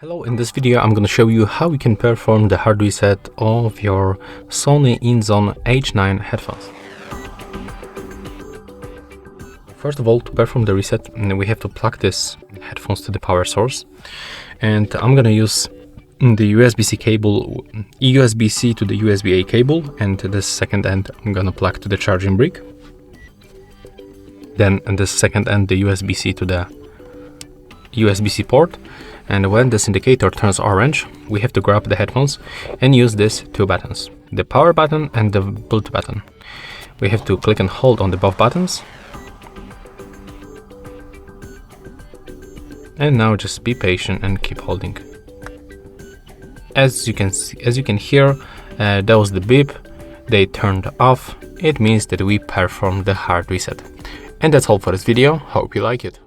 Hello, in this video I'm going to show you how you can perform the hard reset of your SONY INZONE H9 headphones. First of all, to perform the reset, we have to plug this headphones to the power source, and I'm going to use the USB-C cable, USB-C to the USB-A cable, and this second end I'm going to plug to the charging brick. Then in this second end the USB-C to the USB-C port. And when this indicator turns orange, we have to grab the headphones and use these two buttons, the power button and the Bluetooth button. We have to click and hold on the both buttons. And now just be patient and keep holding. As you can hear, that was the beep. They turned off. It means that we performed the hard reset. And that's all for this video. Hope you like it.